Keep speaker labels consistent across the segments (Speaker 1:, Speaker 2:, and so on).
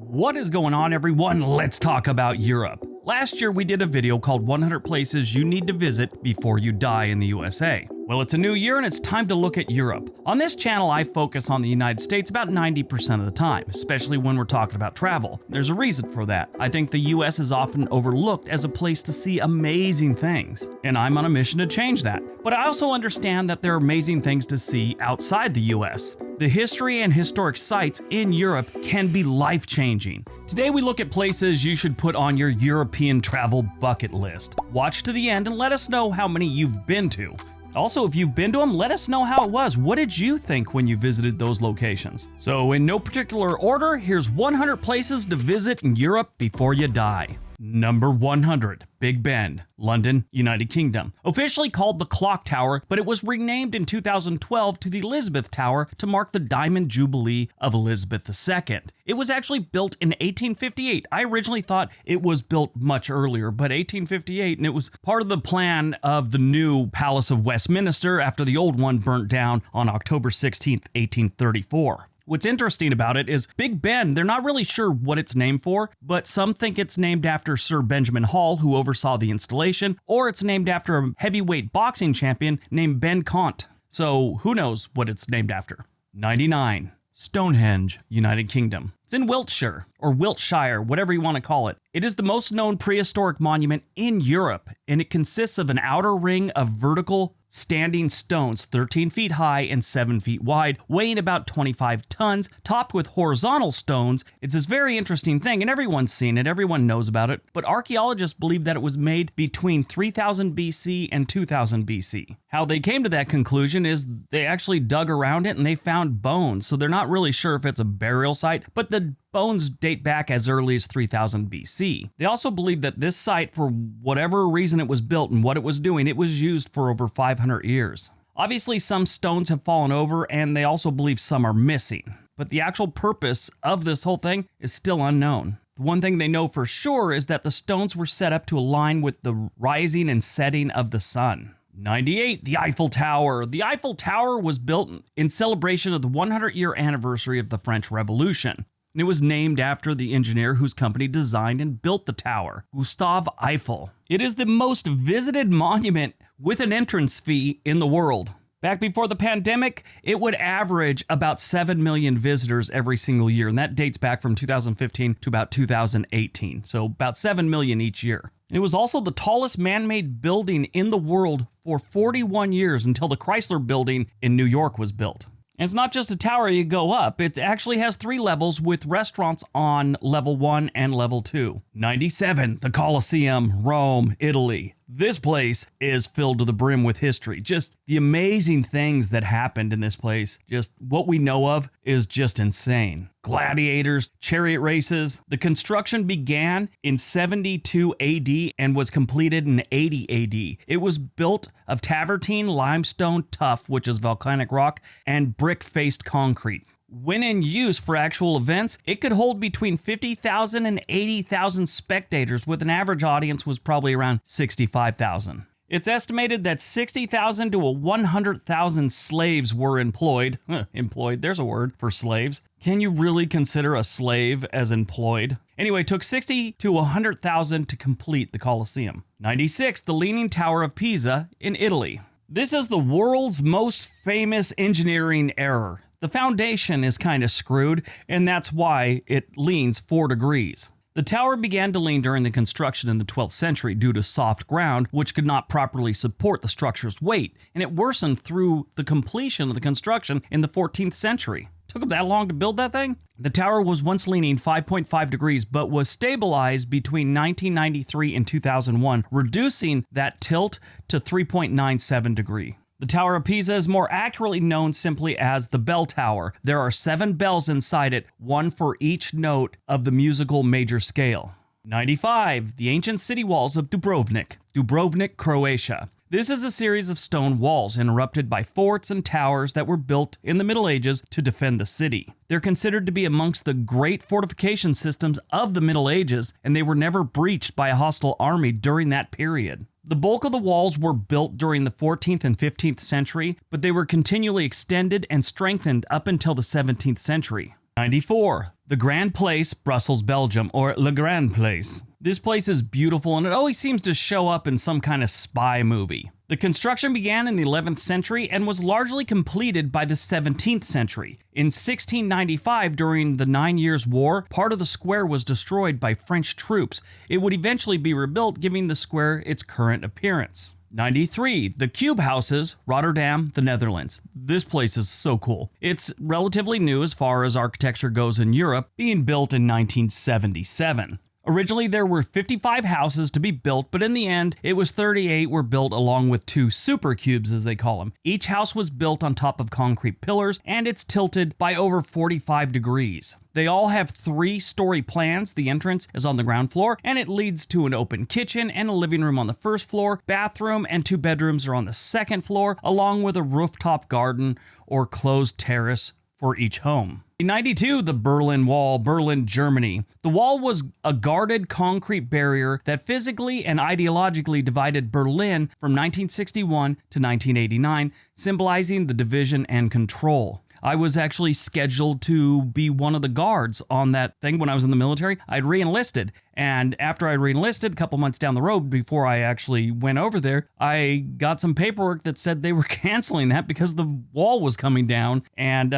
Speaker 1: What is going on, everyone? Let's talk about Europe. Last year we did a video called 100 places you need to visit before you die in the USA. Well, it's a new year and it's time to look at Europe. On this channel, I focus on the United States about 90% of the time, especially when we're talking about travel. There's a reason for that. I think the US is often overlooked as a place to see amazing things, and I'm on a mission to change that. But I also understand that there are amazing things to see outside the US. The history and historic sites in Europe can be life-changing. Today we look at places you should put on your European travel bucket list. Watch to the end and let us know how many you've been to. Also, if you've been to them, let us know how it was. What did you think when you visited those locations? So in no particular order, here's 100 places to visit in Europe before you die. Number 100, Big Ben, London, United Kingdom. Officially called the Clock Tower, but it was renamed in 2012 to the Elizabeth Tower to mark the Diamond Jubilee of Elizabeth II. It was actually built in 1858. I originally thought it was built much earlier, but 1858, and it was part of the plan of the new Palace of Westminster after the old one burnt down on October 16, 1834. What's interesting about it is Big Ben, they're not really sure what it's named for, but some think it's named after Sir Benjamin Hall, who oversaw the installation, or it's named after a heavyweight boxing champion named Ben Conte. So who knows what it's named after? 99. Stonehenge, United Kingdom. It's in Wiltshire, or Wiltshire, whatever you want to call it. It is the most known prehistoric monument in Europe, and it consists of an outer ring of vertical standing stones 13 feet high and 7 feet wide, weighing about 25 tons, topped with horizontal stones. It's this very interesting thing, and everyone's seen it, everyone knows about it, but archaeologists believe that it was made between 3000 BC and 2000 BC. How they came to that conclusion is they actually dug around it and they found bones, so they're not really sure if it's a burial site, but the bones date back as early as 3000 BC. They also believe that this site, for whatever reason it was built and what it was doing, it was used for over 500 years. Obviously, some stones have fallen over, and they also believe some are missing. But the actual purpose of this whole thing is still unknown. The one thing they know for sure is that the stones were set up to align with the rising and setting of the sun. 98. The Eiffel Tower. The Eiffel Tower was built in celebration of the 100-year anniversary of the French Revolution. It was named after the engineer whose company designed and built the tower, Gustave Eiffel. It is the most visited monument with an entrance fee in the world. Back before the pandemic, it would average about 7 million visitors every single year, and that dates back from 2015 to about 2018, so about 7 million each year. It was also the tallest man-made building in the world for 41 years until the Chrysler Building in New York was built. And it's not just a tower you go up, it actually has 3 levels with restaurants on level 1 and level 2. 97, the Colosseum, Rome, Italy. This place is filled to the brim with history. Just the amazing things that happened in this place. Just what we know of is just insane. Gladiators, chariot races. The construction began in 72 AD and was completed in 80 AD. It was built of travertine limestone tuff, which is volcanic rock, and brick-faced concrete. When in use for actual events, it could hold between 50,000 and 80,000 spectators, with an average audience was probably around 65,000. It's estimated that 60,000 to 100,000 slaves were employed. Employed, there's a word for slaves. Can you really consider a slave as employed? Anyway, it took 60 to 100,000 to complete the Colosseum. 96, the Leaning Tower of Pisa in Italy. This is the world's most famous engineering error. The foundation is kind of screwed, and that's why it leans 4 degrees. The tower began to lean during the construction in the 12th century due to soft ground, which could not properly support the structure's weight, and it worsened through the completion of the construction in the 14th century. Took them that long to build that thing? The tower was once leaning 5.5 degrees, but was stabilized between 1993 and 2001, reducing that tilt to 3.97 degree. The Tower of Pisa is more accurately known simply as the Bell Tower. There are 7 bells inside it, 1 for each note of the musical major scale. 95. The ancient city walls of Dubrovnik. Dubrovnik, Croatia. This is a series of stone walls interrupted by forts and towers that were built in the Middle Ages to defend the city. They're considered to be amongst the great fortification systems of the Middle Ages, and they were never breached by a hostile army during that period. The bulk of the walls were built during the 14th and 15th century, but they were continually extended and strengthened up until the 17th century. 94. The Grand Place, Brussels, Belgium, or Le Grand Place. This place is beautiful and it always seems to show up in some kind of spy movie. The construction began in the 11th century and was largely completed by the 17th century. In 1695, during the 9 Years' War, part of the square was destroyed by French troops. It would eventually be rebuilt, giving the square its current appearance. 93. The Cube Houses, Rotterdam, the Netherlands. This place is so cool. It's relatively new as far as architecture goes in Europe, being built in 1977. Originally, there were 55 houses to be built, but in the end, it was 38 were built along with 2 super cubes, as they call them. Each house was built on top of concrete pillars, and it's tilted by over 45 degrees. They all have 3-story plans. The entrance is on the ground floor, and it leads to an open kitchen and a living room on the first floor. Bathroom and 2 bedrooms are on the second floor, along with a rooftop garden or closed terrace for each home. In 92, the Berlin Wall, Berlin, Germany. The wall was a guarded concrete barrier that physically and ideologically divided Berlin from 1961 to 1989, symbolizing the division and control. I was actually scheduled to be one of the guards on that thing when I was in the military. I'd re-enlisted, and after I re-enlisted, a couple months down the road before I actually went over there, I got some paperwork that said they were canceling that because the wall was coming down, and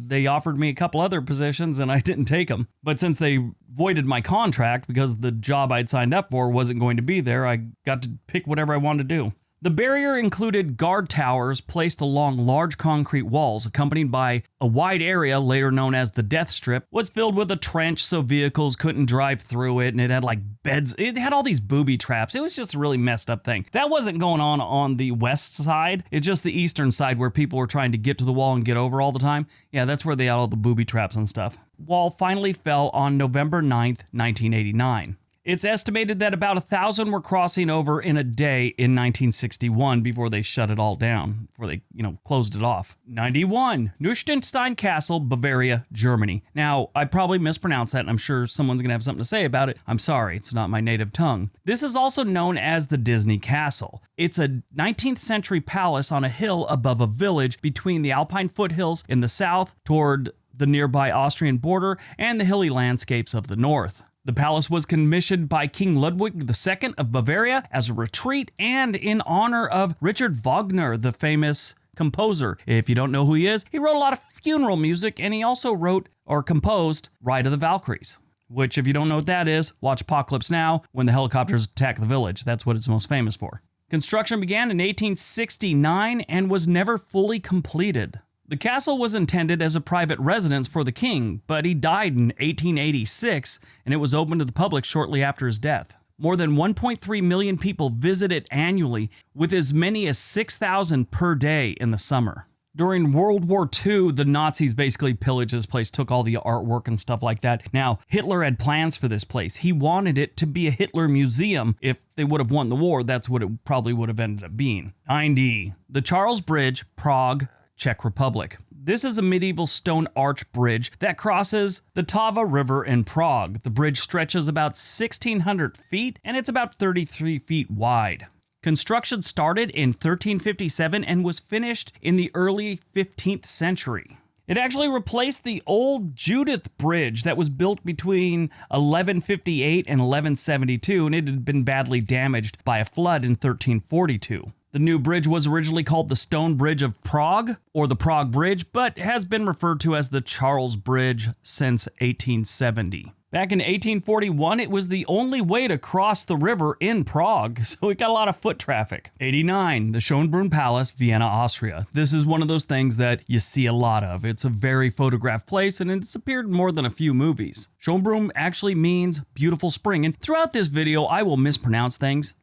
Speaker 1: they offered me a couple other positions, and I didn't take them. But since they voided my contract because the job I'd signed up for wasn't going to be there, I got to pick whatever I wanted to do. The barrier included guard towers placed along large concrete walls, accompanied by a wide area, later known as the Death Strip, was filled with a trench so vehicles couldn't drive through it, and it had like beds. It had all these booby traps. It was just a really messed up thing. That wasn't going on the west side. It's just the eastern side where people were trying to get to the wall and get over all the time. Yeah, that's where they had all the booby traps and stuff. Wall finally fell on November 9th, 1989. It's estimated that about 1,000 were crossing over in a day in 1961 before they shut it all down, before they, closed it off. 91. Neuschwanstein Castle, Bavaria, Germany. Now, I probably mispronounced that, and I'm sure someone's going to have something to say about it. I'm sorry, it's not my native tongue. This is also known as the Disney Castle. It's a 19th century palace on a hill above a village between the Alpine foothills in the south toward the nearby Austrian border and the hilly landscapes of the north. The palace was commissioned by King Ludwig II of Bavaria as a retreat and in honor of Richard Wagner, the famous composer. If you don't know who he is, he wrote a lot of funeral music, and he also wrote or composed Ride of the Valkyries, which, if you don't know what that is, watch Apocalypse Now when the helicopters attack the village. That's what it's most famous for. Construction began in 1869 and was never fully completed. The castle was intended as a private residence for the king, but he died in 1886, and it was opened to the public shortly after his death. More than 1.3 million people visit it annually, with as many as 6,000 per day in the summer. During World War II, the Nazis basically pillaged this place, took all the artwork and stuff like that. Now, Hitler had plans for this place. He wanted it to be a Hitler museum. If they would have won the war, that's what it probably would have ended up being. 90. The Charles Bridge, Prague, Czech Republic. This is a medieval stone arch bridge that crosses the Tava River in Prague. The bridge stretches about 1,600 feet and it's about 33 feet wide. Construction started in 1357 and was finished in the early 15th century. It actually replaced the old Judith Bridge that was built between 1158 and 1172, and it had been badly damaged by a flood in 1342. The new bridge was originally called the Stone Bridge of Prague, or the Prague Bridge, but has been referred to as the Charles Bridge since 1870. Back in 1841, it was the only way to cross the river in Prague, so it got a lot of foot traffic. 89. The Schönbrunn Palace, Vienna, Austria. This is one of those things that you see a lot of. It's a very photographed place, and it's appeared in more than a few movies. Schönbrunn actually means beautiful spring, and throughout this video, I will mispronounce things.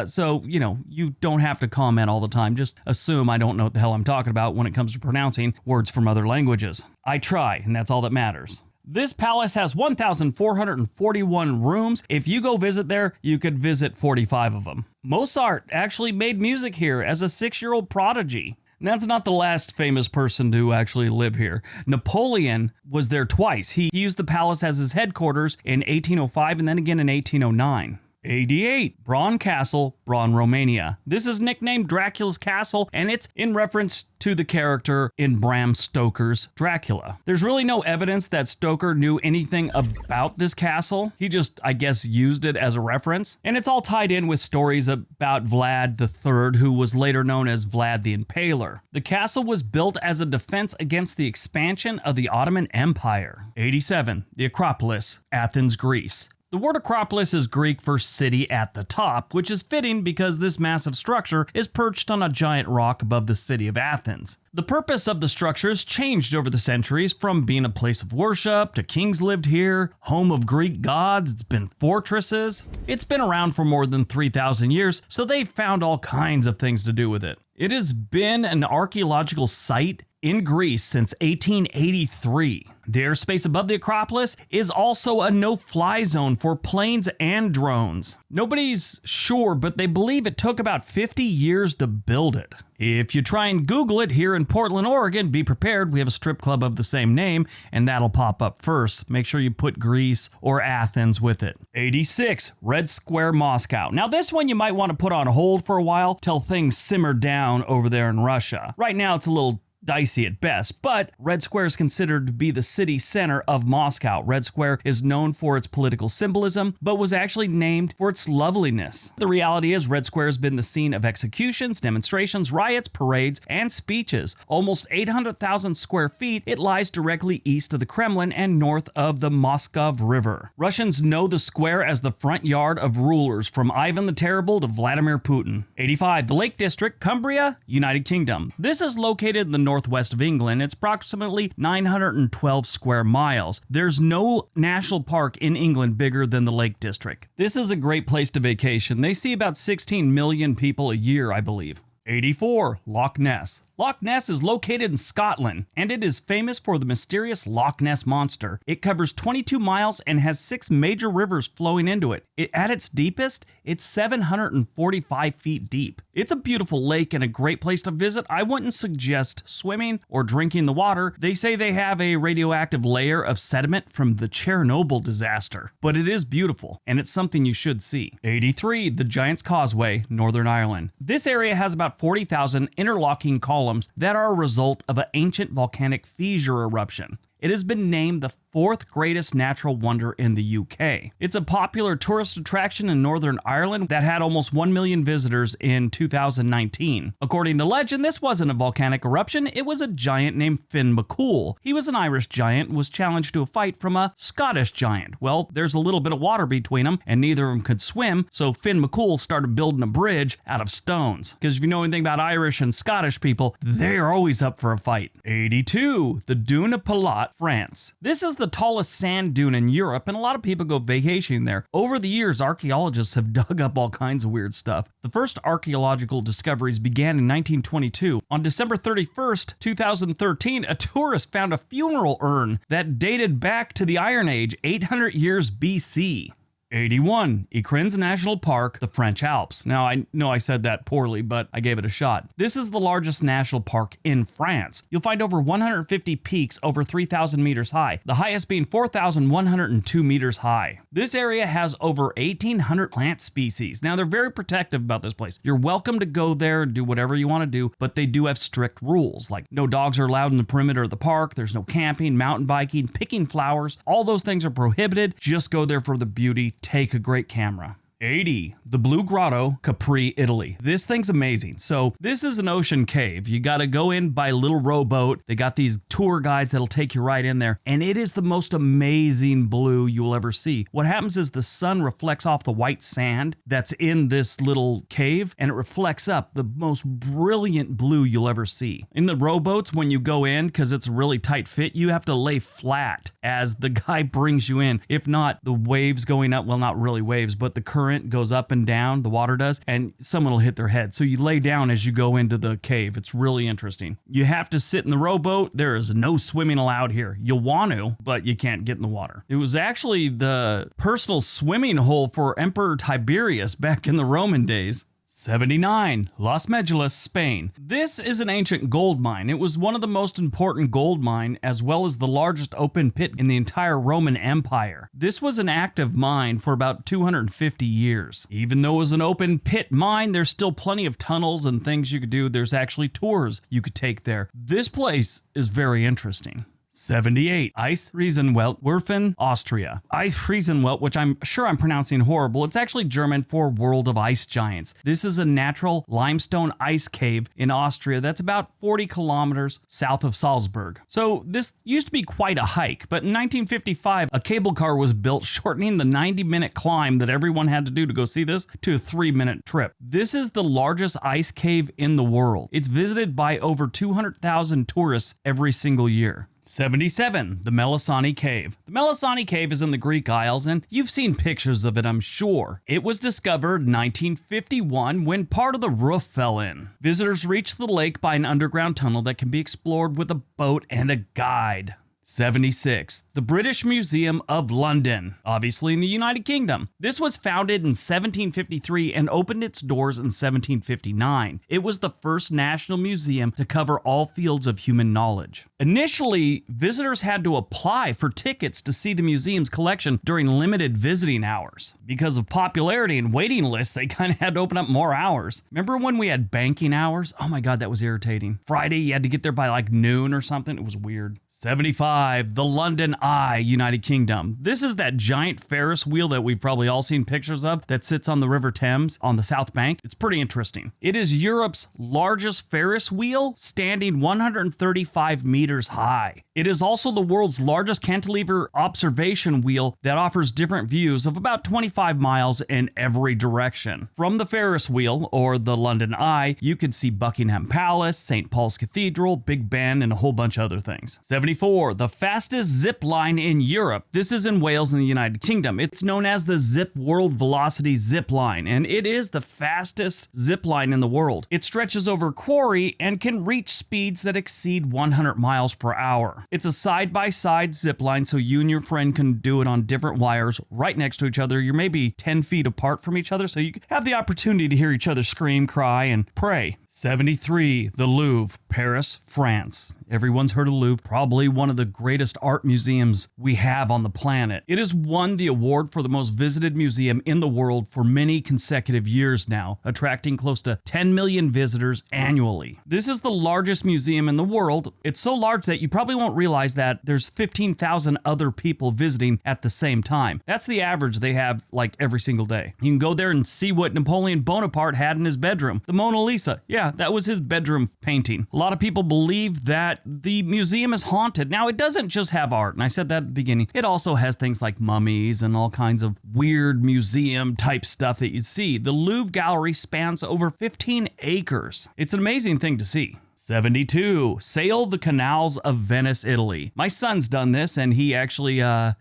Speaker 1: So, you don't have to comment all the time. Just assume I don't know what the hell I'm talking about when it comes to pronouncing words from other languages. I try, and that's all that matters. This palace has 1,441 rooms. If you go visit there, you could visit 45 of them. Mozart actually made music here as a 6-year-old prodigy. And that's not the last famous person to actually live here. Napoleon was there twice. He used the palace as his headquarters in 1805 and then again in 1809. 88. Bran Castle, Bran, Romania. This is nicknamed Dracula's Castle, and it's in reference to the character in Bram Stoker's Dracula. There's really no evidence that Stoker knew anything about this castle. He just, I guess, used it as a reference. And it's all tied in with stories about Vlad III, who was later known as Vlad the Impaler. The castle was built as a defense against the expansion of the Ottoman Empire. 87. The Acropolis, Athens, Greece. The word Acropolis is Greek for city at the top, which is fitting because this massive structure is perched on a giant rock above the city of Athens. The purpose of the structure has changed over the centuries, from being a place of worship to kings lived here, home of Greek gods, it's been fortresses. It's been around for more than 3,000 years, so they've found all kinds of things to do with it. It has been an archaeological site in Greece since 1883. The airspace above the Acropolis is also a no-fly zone for planes and drones. Nobody's sure, but they believe it took about 50 years to build it. If you try and Google it here in Portland, Oregon, be prepared, we have a strip club of the same name, and that'll pop up first. Make sure you put Greece or Athens with it. 86. Red Square, Moscow. Now this one you might want to put on hold for a while till things simmer down over there in Russia. Right now it's a little dicey at best, but Red Square is considered to be the city center of Moscow. Red Square is known for its political symbolism, but was actually named for its loveliness. The reality is Red Square has been the scene of executions, demonstrations, riots, parades, and speeches. Almost 800,000 square feet, it lies directly east of the Kremlin and north of the Moskov River. Russians know the square as the front yard of rulers, from Ivan the Terrible to Vladimir Putin. 85. The Lake District, Cumbria, United Kingdom. This is located in the northwest of England. It's approximately 912 square miles. There's no national park in England bigger than the Lake District. This is a great place to vacation. They see about 16 million people a year, I believe. 84. Loch Ness. Loch Ness is located in Scotland, and it is famous for the mysterious Loch Ness Monster. It covers 22 miles and has 6 major rivers flowing into it. At its deepest, it's 745 feet deep. It's a beautiful lake and a great place to visit. I wouldn't suggest swimming or drinking the water. They say they have a radioactive layer of sediment from the Chernobyl disaster, but it is beautiful, and it's something you should see. 83. The Giant's Causeway, Northern Ireland. This area has about 40,000 interlocking columns that are a result of an ancient volcanic fissure eruption. It has been named the 4th greatest natural wonder in the UK. It's a popular tourist attraction in Northern Ireland that had almost 1 million visitors in 2019. According to legend, this wasn't a volcanic eruption, it was a giant named Finn McCool. He was an Irish giant and was challenged to a fight from a Scottish giant. Well, there's a little bit of water between them, and neither of them could swim, so Finn McCool started building a bridge out of stones. Because if you know anything about Irish and Scottish people, they're always up for a fight. 82. The Dune of PILAT, France. This is the tallest sand dune in Europe, and a lot of people go vacationing there. Over the years, archaeologists have dug up all kinds of weird stuff. The first archaeological discoveries began in 1922. On December 31st, 2013, a tourist found a funeral urn that dated back to the Iron Age, 800 years BC. 81. Écrins National Park, the French Alps. Now, I know I said that poorly, but I gave it a shot. This is the largest national park in France. You'll find over 150 peaks over 3,000 meters high, the highest being 4,102 meters high. This area has over 1,800 plant species. Now, they're very protective about this place. You're welcome to go there and do whatever you want to do, but they do have strict rules, like no dogs are allowed in the perimeter of the park, there's no camping, mountain biking, picking flowers. All those things are prohibited. Just go there for the beauty. Take a great camera. 80. The Blue Grotto, Capri, Italy. This thing's amazing. So this is an ocean cave. You got to go in by a little rowboat. They got these tour guides that'll take you right in there. And it is the most amazing blue you'll ever see. What happens is the sun reflects off the white sand that's in this little cave, and it reflects up the most brilliant blue you'll ever see. In the rowboats, when you go in, because it's a really tight fit, you have to lay flat as the guy brings you in. If not, the waves going up, well, not really waves, but the current goes up and down, the water does, and someone will hit their head. So you lay down as you go into the cave. It's really interesting. You have to sit in the rowboat. There is no swimming allowed here. You'll want to, but you can't get in the water. It was actually the personal swimming hole for Emperor Tiberius back in the Roman days. 79. Las Medulas, Spain. This is an ancient gold mine. It was one of the most important gold mine as well as the largest open pit in the entire Roman Empire. This was an active mine for about 250 years. Even though it was an open pit mine, there's still plenty of tunnels and things you could do. There's actually tours you could take there. This place is very interesting. 78. Eifelwelt, Werfen, Austria. Eifelwelt, which I'm sure I'm pronouncing horrible, it's actually German for World of Ice Giants. This is a natural limestone ice cave in Austria that's about 40 kilometers south of Salzburg. So this used to be quite a hike, but in 1955, a cable car was built, shortening the 90-minute climb that everyone had to do to go see this to a 3-minute trip. This is the largest ice cave in the world. It's visited by over 200,000 tourists every single year. 77. The Melisani Cave. The Melisani Cave is in the Greek Isles, and you've seen pictures of it, I'm sure. It was discovered in 1951 when part of the roof fell in. Visitors reach the lake by an underground tunnel that can be explored with a boat and a guide. 76. The British Museum of London, obviously in the United Kingdom. This was founded in 1753 and opened its doors in 1759. It was the first national museum to cover all fields of human knowledge. Initially, visitors had to apply for tickets to see the museum's collection during limited visiting hours. Because of popularity and waiting lists, they kind of had to open up more hours. Remember when we had banking hours? Oh my God, that was irritating. Friday, you had to get there by like noon or something. It was weird. 75. The London Eye, United Kingdom. This is that giant Ferris wheel that we've probably all seen pictures of that sits on the River Thames on the South Bank. It's pretty interesting. It is Europe's largest Ferris wheel, standing 135 meters high. It is also the world's largest cantilever observation wheel that offers different views of about 25 miles in every direction. From the Ferris wheel, or the London Eye, you could see Buckingham Palace, St. Paul's Cathedral, Big Ben, and a whole bunch of other things. 74. The fastest zip line in Europe. This is in Wales in the United Kingdom. It's known as the Zip World Velocity Zip Line, and it is the fastest zip line in the world. It stretches over quarry and can reach speeds that exceed 100 miles per hour. It's a side-by-side zip line, so you and your friend can do it on different wires right next to each other. You're maybe 10 feet apart from each other, so you have the opportunity to hear each other scream, cry, and pray. 73. The Louvre, Paris, France. Everyone's heard of Louvre, probably one of the greatest art museums we have on the planet. It has won the award for the most visited museum in the world for many consecutive years now, attracting close to 10 million visitors annually. This is the largest museum in the world. It's so large that you probably won't realize that there's 15,000 other people visiting at the same time. That's the average they have like every single day. You can go there and see what Napoleon Bonaparte had in his bedroom. The Mona Lisa. Yeah, that was his bedroom painting. A lot of people believe that the museum is haunted. Now, it doesn't just have art, and I said that at the beginning. It also has things like mummies and all kinds of weird museum type stuff that you see. The Louvre Gallery spans over 15 acres. It's an amazing thing to see. 72. Sail the canals of Venice, Italy. My son's done this, and he actually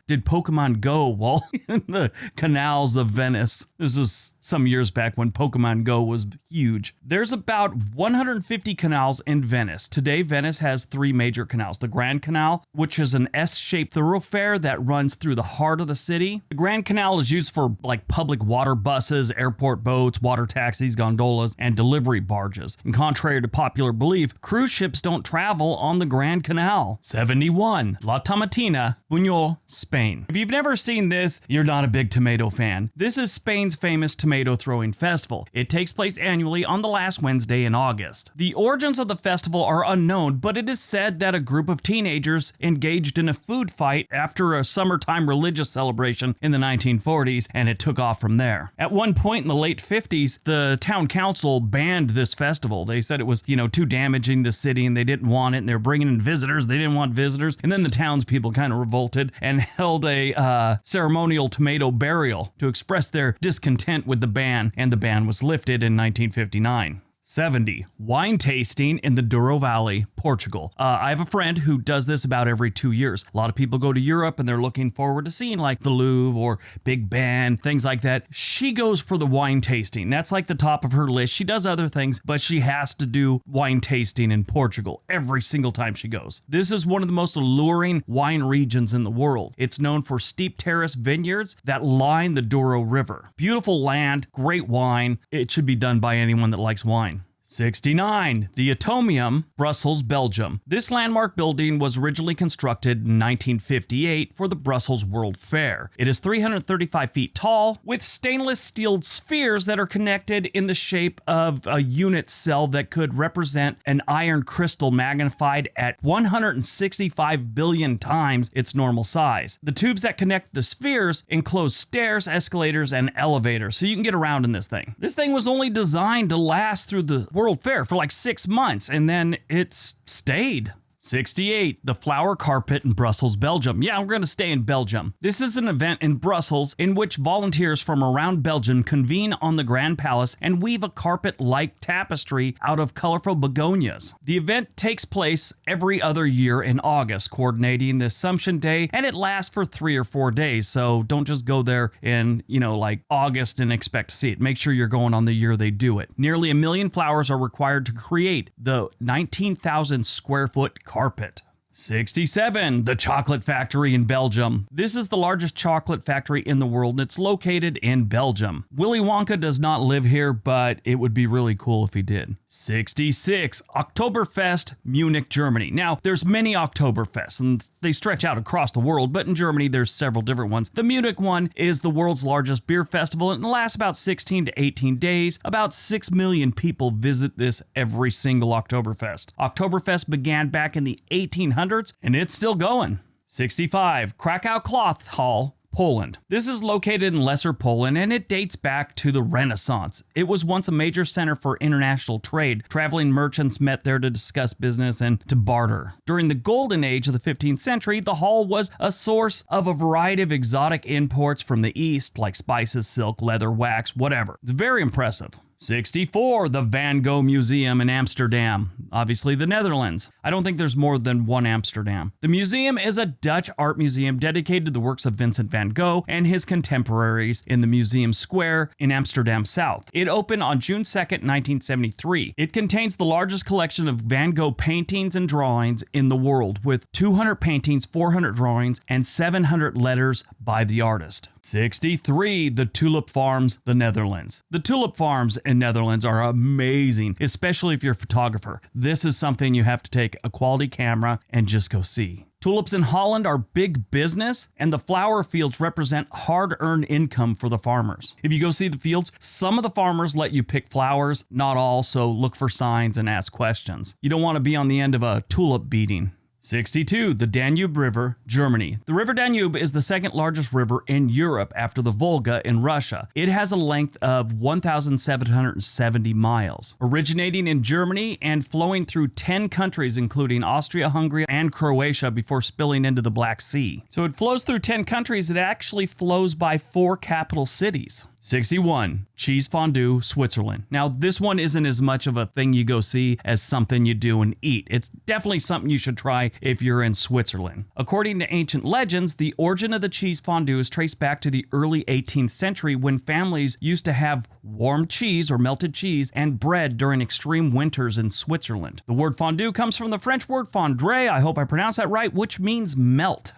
Speaker 1: did Pokemon Go while in the canals of Venice. This was some years back when Pokemon Go was huge. There's about 150 canals in Venice. Today, Venice has 3 major canals. The Grand Canal, which is an S-shaped thoroughfare that runs through the heart of the city. The Grand Canal is used for like public water buses, airport boats, water taxis, gondolas, and delivery barges. And contrary to popular belief, cruise ships don't travel on the Grand Canal. 71. La Tomatina, Buñol, Spain. If you've never seen this, you're not a big tomato fan. This is Spain's famous tomato throwing festival. It takes place annually on the last Wednesday in August. The origins of the festival are unknown, but it is said that a group of teenagers engaged in a food fight after a summertime religious celebration in the 1940s, and it took off from there. At one point in the late 50s, the town council banned this festival. They said it was, too damaging the city and they didn't want it, and they were bringing in visitors. They didn't want visitors. And then the townspeople kind of revolted and held a ceremonial tomato burial to express their discontent with the ban, and the ban was lifted in 1959. 70. Wine tasting in the Douro Valley, Portugal. I have a friend who does this about every 2 years. A lot of people go to Europe and they're looking forward to seeing like the Louvre or Big Ben, things like that. She goes for the wine tasting. That's like the top of her list. She does other things, but she has to do wine tasting in Portugal every single time she goes. This is one of the most alluring wine regions in the world. It's known for steep terrace vineyards that line the Douro River. Beautiful land, great wine. It should be done by anyone that likes wine. 69. The Atomium, Brussels, Belgium. This landmark building was originally constructed in 1958 for the Brussels World Fair. It is 335 feet tall with stainless steel spheres that are connected in the shape of a unit cell that could represent an iron crystal magnified at 165 billion times its normal size. The tubes that connect the spheres enclose stairs, escalators, and elevators, so you can get around in this thing. This thing was only designed to last through the World Fair for like 6 months, and then it's stayed. 68. The Flower Carpet in Brussels, Belgium. Yeah, we're going to stay in Belgium. This is an event in Brussels in which volunteers from around Belgium convene on the Grand Palace and weave a carpet-like tapestry out of colorful begonias. The event takes place every other year in August, coordinating the Assumption Day, and it lasts for 3 or 4 days, so don't just go there in, like August and expect to see it. Make sure you're going on the year they do it. Nearly 1 million flowers are required to create the 19,000 square foot carpet. 67. The Chocolate Factory in Belgium. This is the largest chocolate factory in the world, and it's located in Belgium. Willy Wonka does not live here, but it would be really cool if he did. 66. Oktoberfest, Munich, Germany. Now, there's many Oktoberfests, and they stretch out across the world, but in Germany, there's several different ones. The Munich one is the world's largest beer festival, and it lasts about 16 to 18 days. About 6 million people visit this every single Oktoberfest. Oktoberfest began back in the 1800s, and it's still going. 65. Krakow Cloth Hall, Poland. This is located in Lesser Poland, and it dates back to the Renaissance. It was once a major center for international trade. Traveling merchants met there to discuss business and to barter. During the golden age of the 15th century, the hall was a source of a variety of exotic imports from the East, like spices, silk, leather, wax, whatever. It's very impressive. 64. The Van Gogh Museum in Amsterdam. Obviously the Netherlands. I don't think there's more than one Amsterdam. The museum is a Dutch art museum dedicated to the works of Vincent van Gogh and his contemporaries in the Museum Square in Amsterdam South. It opened on June 2nd, 1973. It contains the largest collection of Van Gogh paintings and drawings in the world, with 200 paintings, 400 drawings, and 700 letters by the artist. 63. The Tulip Farms, the Netherlands. The tulip farms in Netherlands are amazing, especially if you're a photographer. This is something you have to take a quality camera and just go see. Tulips in Holland are big business, and the flower fields represent hard-earned income for the farmers. If you go see the fields, some of the farmers let you pick flowers, not all, so look for signs and ask questions. You don't want to be on the end of a tulip beating. 62. The Danube River, Germany. The River Danube is the second largest river in Europe after the Volga in Russia. It has a length of 1,770 miles. Originating in Germany and flowing through 10 countries including Austria, Hungary, and Croatia before spilling into the Black Sea. So it flows through 10 countries. It actually flows by 4 capital cities. 61. Cheese fondue, Switzerland. Now, this one isn't as much of a thing you go see as something you do and eat. It's definitely something you should try if you're in Switzerland. According to ancient legends, the origin of the cheese fondue is traced back to the early 18th century when families used to have warm cheese or melted cheese and bread during extreme winters in Switzerland. The word fondue comes from the French word fondre, I hope I pronounced that right, which means melt.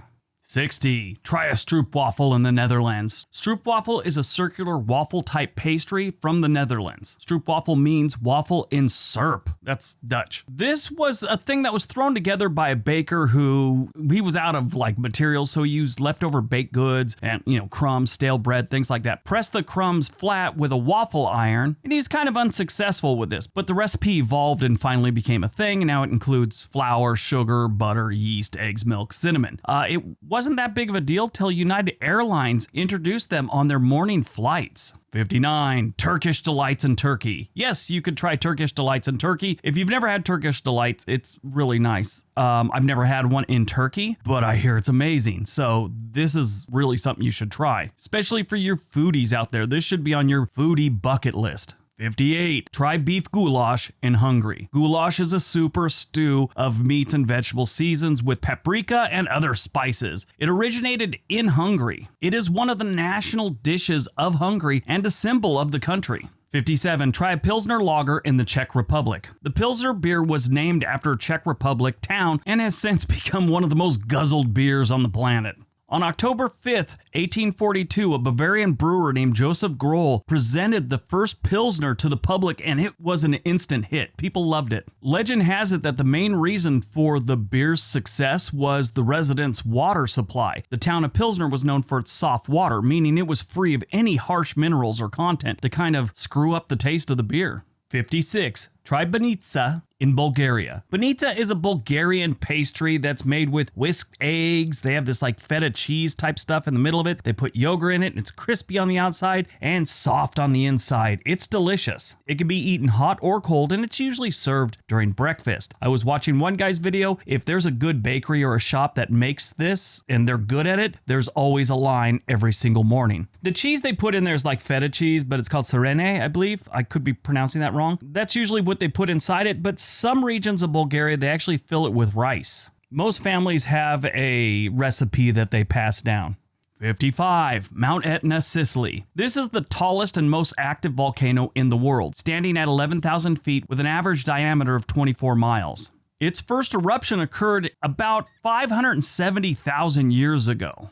Speaker 1: 60. Try a stroopwafel in the Netherlands. Stroopwafel is a circular waffle-type pastry from the Netherlands. Stroopwafel means waffle in syrup. That's Dutch. This was a thing that was thrown together by a baker who, he was out of materials, so he used leftover baked goods and, crumbs, stale bread, things like that. Pressed the crumbs flat with a waffle iron, and he's kind of unsuccessful with this, but the recipe evolved and finally became a thing, and now it includes flour, sugar, butter, yeast, eggs, milk, cinnamon. It wasn't that big of a deal till United Airlines introduced them on their morning flights. 59. Turkish delights in Turkey. Yes, you could try Turkish delights in Turkey. If you've never had Turkish delights, it's really nice. I've never had one in Turkey, but I hear it's amazing. So this is really something you should try, especially for your foodies out there. This should be on your foodie bucket list. 58. Try beef goulash in Hungary. Goulash is a soup or stew of meats and vegetable seasons with paprika and other spices. It originated in Hungary. It is one of the national dishes of Hungary and a symbol of the country. 57. Try a Pilsner Lager in the Czech Republic. The Pilsner beer was named after a Czech Republic town and has since become one of the most guzzled beers on the planet. On October 5th, 1842, a Bavarian brewer named Joseph Groll presented the first Pilsner to the public, and it was an instant hit. People loved it. Legend has it that the main reason for the beer's success was the residents' water supply. The town of Pilsner was known for its soft water, meaning it was free of any harsh minerals or content to kind of screw up the taste of the beer. 56. Try Banitsa in Bulgaria. Banitsa is a Bulgarian pastry that's made with whisked eggs. They have this like feta cheese type stuff in the middle of it. They put yogurt in it and it's crispy on the outside and soft on the inside. It's delicious. It can be eaten hot or cold and it's usually served during breakfast. I was watching one guy's video. If there's a good bakery or a shop that makes this and they're good at it, there's always a line every single morning. The cheese they put in there is like feta cheese, but it's called Sirene, I believe. I could be pronouncing that wrong. That's usually what they put inside it, but some regions of Bulgaria, they actually fill it with rice. Most families have a recipe that they pass down. 55. Mount Etna, Sicily. This is the tallest and most active volcano in the world, standing at 11,000 feet with an average diameter of 24 miles. Its first eruption occurred about 570,000 years ago.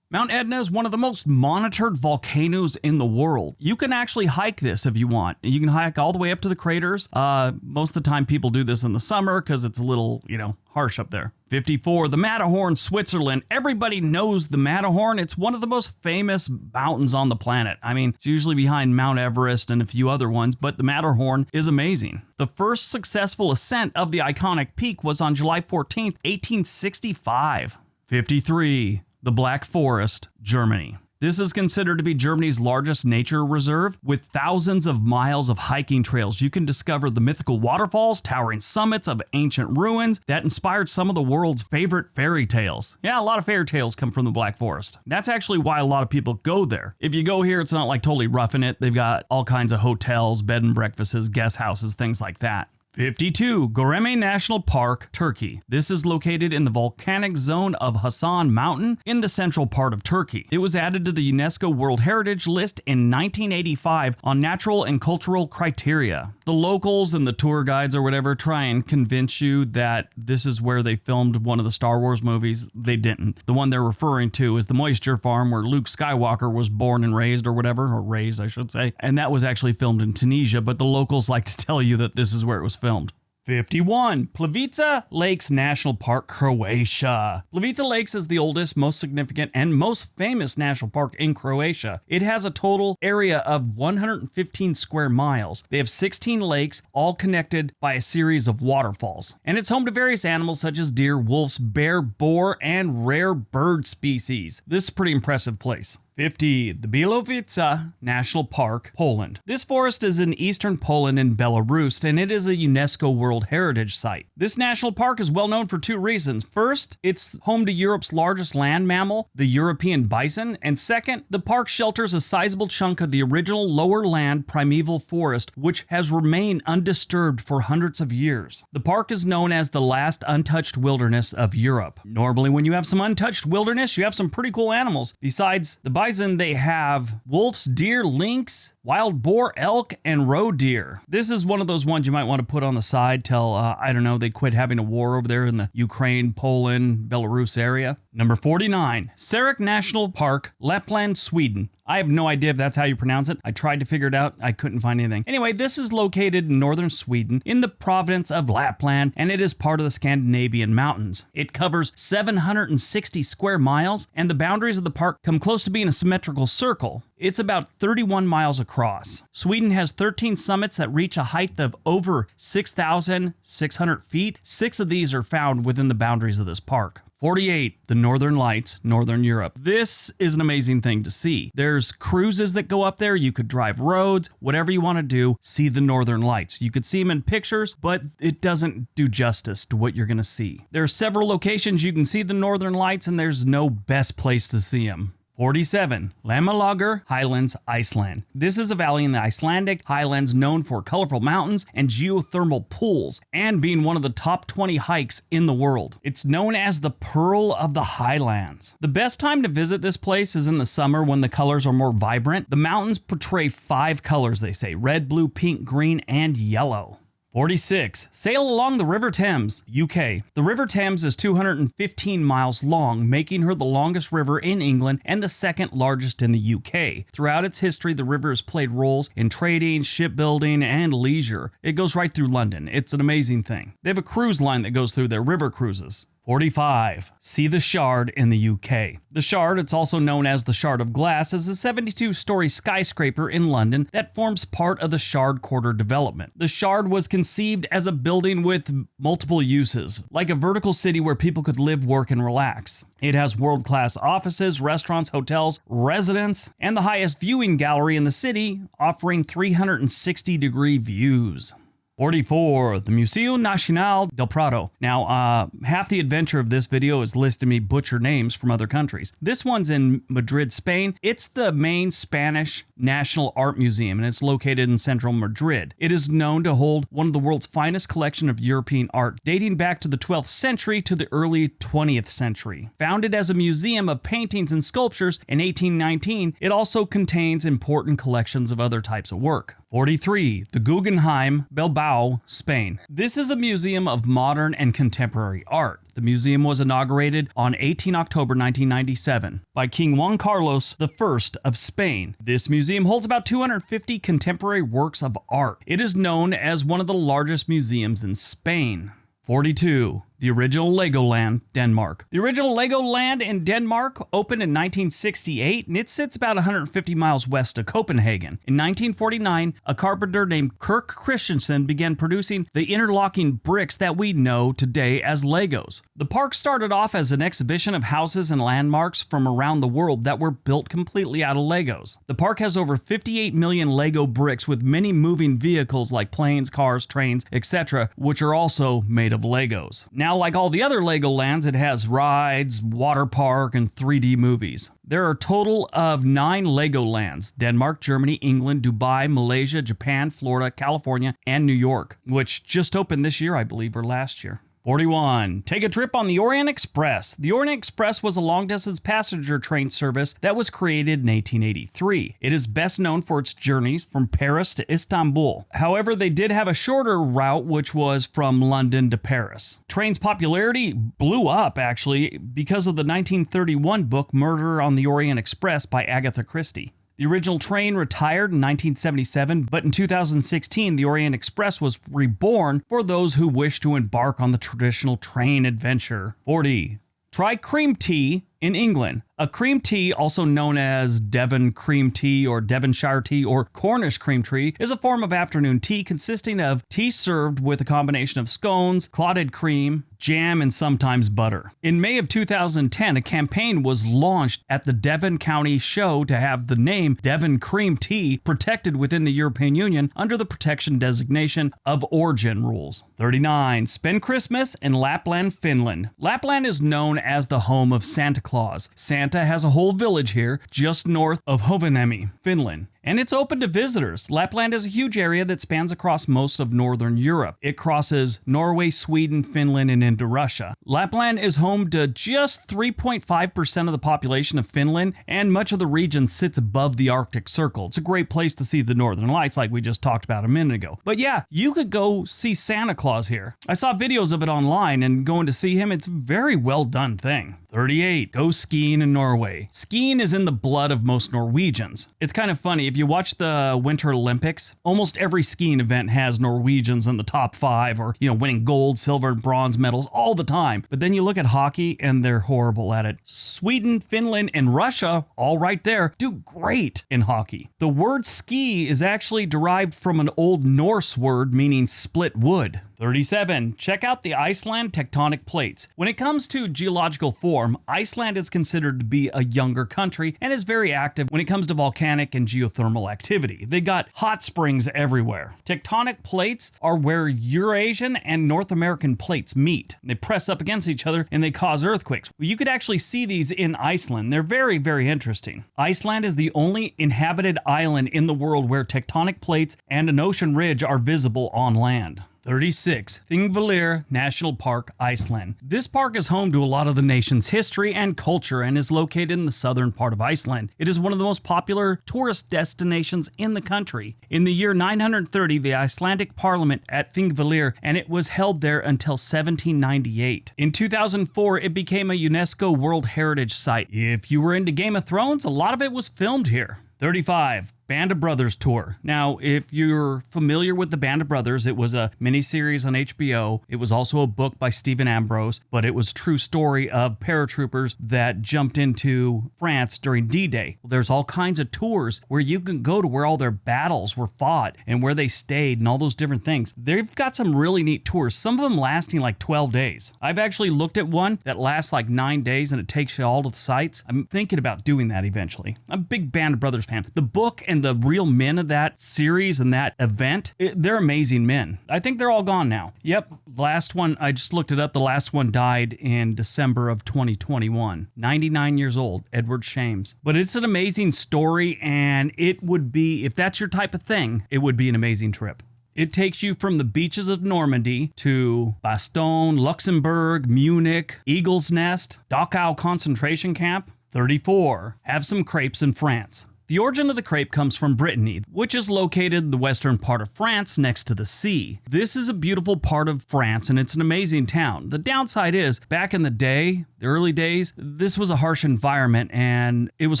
Speaker 1: Mount Etna is one of the most monitored volcanoes in the world. You can actually hike this if you want. You can hike all the way up to the craters. Most of the time people do this in the summer because it's a little, harsh up there. 54. The Matterhorn, Switzerland. Everybody knows the Matterhorn. It's one of the most famous mountains on the planet. I mean, it's usually behind Mount Everest and a few other ones, but the Matterhorn is amazing. The first successful ascent of the iconic peak was on July 14th, 1865. 53. The Black Forest, Germany. This is considered to be Germany's largest nature reserve. With thousands of miles of hiking trails, you can discover the mythical waterfalls, towering summits of ancient ruins that inspired some of the world's favorite fairy tales. Yeah, a lot of fairy tales come from the Black Forest. That's actually why a lot of people go there. If you go here, it's not like totally roughing it. They've got all kinds of hotels, bed and breakfasts, guest houses, things like that. 52. Göreme National Park, Turkey. This is located in the volcanic zone of Hasan Mountain in the central part of Turkey. It was added to the UNESCO World Heritage List in 1985 on natural and cultural criteria. The locals and the tour guides or whatever try and convince you that this is where they filmed one of the Star Wars movies. They didn't. The one they're referring to is the moisture farm where Luke Skywalker was born and raised or whatever, or raised I should say, and that was actually filmed in Tunisia, but the locals like to tell you that this is where it was filmed. 51. Plivica Lakes National Park, Croatia. Plivica Lakes is the oldest, most significant, and most famous national park in Croatia. It has a total area of 115 square miles. They have 16 lakes, all connected by a series of waterfalls. And it's home to various animals such as deer, wolves, bear, boar, and rare bird species. This is a pretty impressive place. 50. The Bialowice National Park, Poland. This forest is in eastern Poland and Belarus, and it is a UNESCO World Heritage Site. This national park is well known for two reasons. First, it's home to Europe's largest land mammal, the European bison, and second, the park shelters a sizable chunk of the original lower land primeval forest, which has remained undisturbed for hundreds of years. The park is known as the last untouched wilderness of Europe. Normally, when you have some untouched wilderness, you have some pretty cool animals. Besides the bison, they have wolves, deer, lynx, wild boar, elk, and roe deer. This is one of those ones you might want to put on the side till, they quit having a war over there in the Ukraine, Poland, Belarus area. Number 49, Sarek National Park, Lapland, Sweden. I have no idea if that's how you pronounce it. I tried to figure it out. I couldn't find anything. Anyway, this is located in northern Sweden in the province of Lapland, and it is part of the Scandinavian mountains. It covers 760 square miles, and the boundaries of the park come close to being a symmetrical circle. It's about 31 miles across. Sweden has 13 summits that reach a height of over 6,600 feet. 6 of these are found within the boundaries of this park. 48. The Northern Lights, Northern Europe. This is an amazing thing to see. There's cruises that go up there. You could drive roads, whatever you want to do, see the Northern Lights. You could see them in pictures, but it doesn't do justice to what you're going to see. There are several locations you can see the Northern Lights, and there's no best place to see them. 47. Lamalager Highlands, Iceland. This is a valley in the Icelandic Highlands known for colorful mountains and geothermal pools, and being one of the top 20 hikes in the world. It's known as the Pearl of the Highlands. The best time to visit this place is in the summer when the colors are more vibrant. The mountains portray 5 colors, they say: red, blue, pink, green, and yellow. 46. Sail along the River Thames, UK. The River Thames is 215 miles long, making her the longest river in England and the second largest in the UK. Throughout its history, the river has played roles in trading, shipbuilding, and leisure. It goes right through London. It's an amazing thing. They have a cruise line that goes through their river cruises. 45. See the Shard in the UK. The Shard, it's also known as the Shard of Glass, is a 72-story skyscraper in London that forms part of the Shard Quarter development. The Shard was conceived as a building with multiple uses, like a vertical city where people could live, work, and relax. It has world-class offices, restaurants, hotels, residents, and the highest viewing gallery in the city, offering 360-degree views. 44. The Museo Nacional del Prado. Now, half the adventure of this video is listing me butcher names from other countries. This one's in Madrid, Spain. It's the main Spanish National Art Museum, and it's located in central Madrid. It is known to hold one of the world's finest collection of European art, dating back to the 12th century to the early 20th century. Founded as a museum of paintings and sculptures in 1819, it also contains important collections of other types of work. 43. The Guggenheim, Bilbao, Spain. This is a museum of modern and contemporary art. The museum was inaugurated on 18 October 1997 by King Juan Carlos I of Spain. This museum holds about 250 contemporary works of art. It is known as one of the largest museums in Spain. 42. The original Legoland, Denmark. The original Legoland in Denmark opened in 1968, and it sits about 150 miles west of Copenhagen. In 1949, a carpenter named Kirk Christensen began producing the interlocking bricks that we know today as Legos. The park started off as an exhibition of houses and landmarks from around the world that were built completely out of Legos. The park has over 58 million Lego bricks, with many moving vehicles like planes, cars, trains, etc., which are also made of Legos. Now, like all the other Legolands, it has rides, water park, and 3D movies. There are a total of 9 Legolands: Denmark, Germany, England, Dubai, Malaysia, Japan, Florida, California, and New York, which just opened this year, I believe, or last year. 41. Take a trip on the Orient Express. The Orient Express was a long-distance passenger train service that was created in 1883. It is best known for its journeys from Paris to Istanbul. However, they did have a shorter route, which was from London to Paris. Train's popularity blew up, actually, because of the 1931 book Murder on the Orient Express by Agatha Christie. The original train retired in 1977, but in 2016, the Orient Express was reborn for those who wish to embark on the traditional train adventure. 40. Try cream tea in England. A cream tea, also known as Devon cream tea or Devonshire tea or Cornish cream tea, is a form of afternoon tea consisting of tea served with a combination of scones, clotted cream, jam, and sometimes butter. In May of 2010, a campaign was launched at the Devon County Show to have the name Devon Cream Tea protected within the European Union under the protection designation of origin rules. 39. Spend Christmas in Lapland, Finland. Lapland is known as the home of Santa Claus. Santa has a whole village here just north of Rovaniemi, Finland, and it's open to visitors. Lapland is a huge area that spans across most of northern Europe. It crosses Norway, Sweden, Finland, and into Russia. Lapland is home to just 3.5% of the population of Finland, and much of the region sits above the Arctic Circle. It's a great place to see the northern lights like we just talked about a minute ago. But yeah, you could go see Santa Claus here. I saw videos of it online, and going to see him, it's a very well done thing. 38. Go skiing in Norway. Skiing is in the blood of most Norwegians. It's kind of funny, if you watch the Winter Olympics, almost every skiing event has Norwegians in the top 5 or, winning gold, silver, and bronze medals all the time. But then you look at hockey and they're horrible at it. Sweden, Finland, and Russia, all right there, do great in hockey. The word ski is actually derived from an Old Norse word meaning split wood. 37. Check out the Iceland tectonic plates. When it comes to geological form, Iceland is considered to be a younger country and is very active when it comes to volcanic and geothermal activity. They got hot springs everywhere. Tectonic plates are where Eurasian and North American plates meet. They press up against each other and they cause earthquakes. You could actually see these in Iceland. They're very, very interesting. Iceland is the only inhabited island in the world where tectonic plates and an ocean ridge are visible on land. 36. Thingvellir National Park, Iceland. This park is home to a lot of the nation's history and culture and is located in the southern part of Iceland. It is one of the most popular tourist destinations in the country. In the year 930, the Icelandic Parliament at Thingvellir, and it was held there until 1798. In 2004, it became a UNESCO World Heritage Site. If you were into Game of Thrones, a lot of it was filmed here. 35. Band of Brothers tour. Now, if you're familiar with the Band of Brothers, it was a miniseries on HBO. It was also a book by Stephen Ambrose, but it was a true story of paratroopers that jumped into France during D-Day. There's all kinds of tours where you can go to where all their battles were fought and where they stayed and all those different things. They've got some really neat tours, some of them lasting like 12 days. I've actually looked at one that lasts like 9 days and it takes you all to the sites. I'm thinking about doing that eventually. I'm a big Band of Brothers fan. The book and the real men of that series and that event, they're amazing men. I think they're all gone now. Yep, last one, I just looked it up. The last one died in December of 2021. 99 years old, Edward Shames. But it's an amazing story, and it would be, if that's your type of thing, it would be an amazing trip. It takes you from the beaches of Normandy to Bastogne, Luxembourg, Munich, Eagle's Nest, Dachau concentration camp. 34. Have some crepes in France. The origin of the crepe comes from Brittany, which is located in the western part of France next to the sea. This is a beautiful part of France and it's an amazing town. The downside is, back in the day, the early days, this was a harsh environment and it was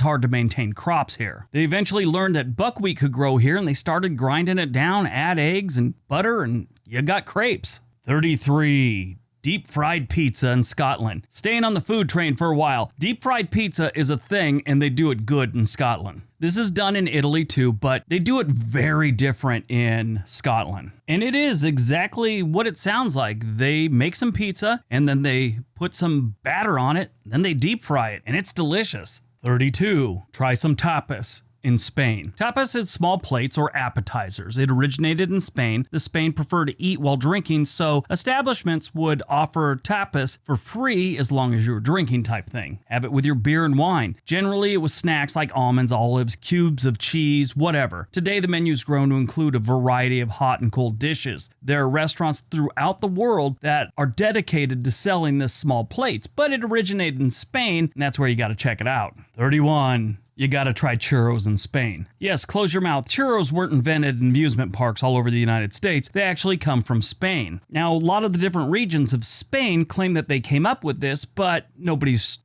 Speaker 1: hard to maintain crops here. They eventually learned that buckwheat could grow here and they started grinding it down, add eggs and butter, and you got crepes. 33. Deep fried pizza in Scotland. Staying on the food train for a while, deep fried pizza is a thing and they do it good in Scotland. This is done in Italy too, but they do it very different in Scotland. And it is exactly what it sounds like. They make some pizza and then they put some batter on it, then they deep fry it and it's delicious. 32. Try some tapas in Spain. Tapas is small plates or appetizers. It originated in Spain. The Spain preferred to eat while drinking, so establishments would offer tapas for free as long as you were drinking type thing. Have it with your beer and wine. Generally, it was snacks like almonds, olives, cubes of cheese, whatever. Today, the menu's grown to include a variety of hot and cold dishes. There are restaurants throughout the world that are dedicated to selling this small plates, but it originated in Spain, and that's where you got to check it out. 31. You gotta try churros in Spain. Yes, close your mouth. Churros weren't invented in amusement parks all over the United States. They actually come from Spain. Now, a lot of the different regions of Spain claim that they came up with this, but nobody's,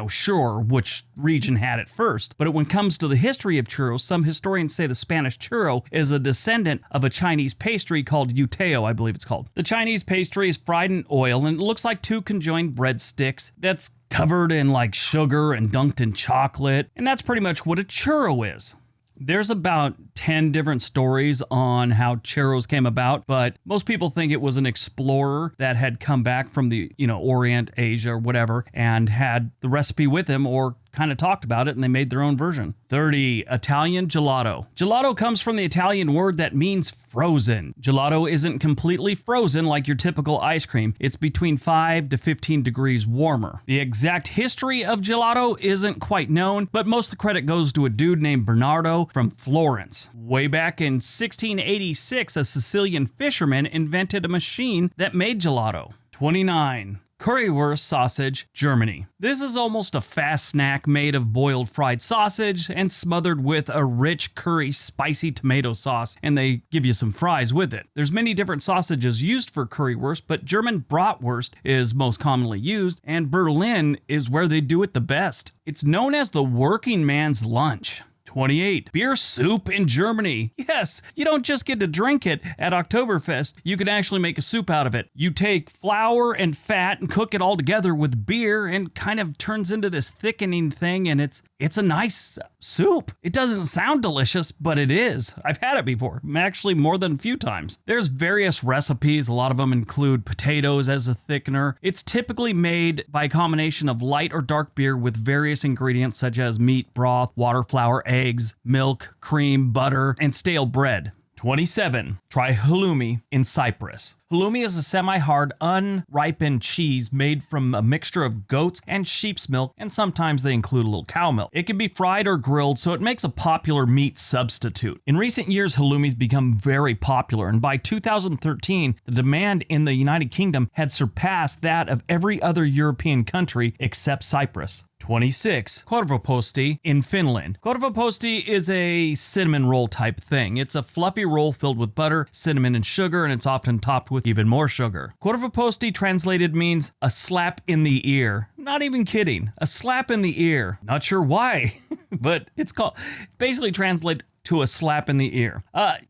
Speaker 1: sure which region had it first. But when it comes to the history of churros, some historians say the Spanish churro is a descendant of a Chinese pastry called yuteo, I believe it's called. The Chinese pastry is fried in oil and it looks like two conjoined breadsticks that's covered in like sugar and dunked in chocolate, and that's pretty much what a churro is. There's about 10 different stories on how churros came about, but most people think it was an explorer that had come back from the, Orient, Asia, or whatever, and had the recipe with him or kind of talked about it and they made their own version. 30. Italian gelato. Gelato comes from the Italian word that means frozen. Gelato isn't completely frozen like your typical ice cream. It's between 5 to 15 degrees warmer. The exact history of gelato isn't quite known, but most of the credit goes to a dude named Bernardo from Florence. Way back in 1686, a Sicilian fisherman invented a machine that made gelato. 29. Currywurst sausage, Germany. This is almost a fast snack made of boiled fried sausage and smothered with a rich curry spicy tomato sauce, and they give you some fries with it. There's many different sausages used for currywurst, but German bratwurst is most commonly used, and Berlin is where they do it the best. It's known as the working man's lunch. 28. Beer soup in Germany. Yes, you don't just get to drink it at Oktoberfest. You can actually make a soup out of it. You take flour and fat and cook it all together with beer and kind of turns into this thickening thing, and it's It's a nice soup. It doesn't sound delicious, but it is. I've had it before, actually more than a few times. There's various recipes. A lot of them include potatoes as a thickener. It's typically made by a combination of light or dark beer with various ingredients such as meat, broth, water, flour, eggs, milk, cream, butter, and stale bread. 27. Try halloumi in Cyprus. Halloumi is a semi-hard, unripened cheese made from a mixture of goat's and sheep's milk, and sometimes they include a little cow milk. It can be fried or grilled, so it makes a popular meat substitute. In recent years, halloumi's become very popular, and by 2013, the demand in the United Kingdom had surpassed that of every other European country except Cyprus. 26. Korvaposti in Finland. Korvaposti is a cinnamon roll type thing. It's a fluffy roll filled with butter, cinnamon, and sugar, and it's often topped with even more sugar. Korvaposti translated means a slap in the ear. Not even kidding. A slap in the ear. Not sure why, but it's called, basically translate to a slap in the ear.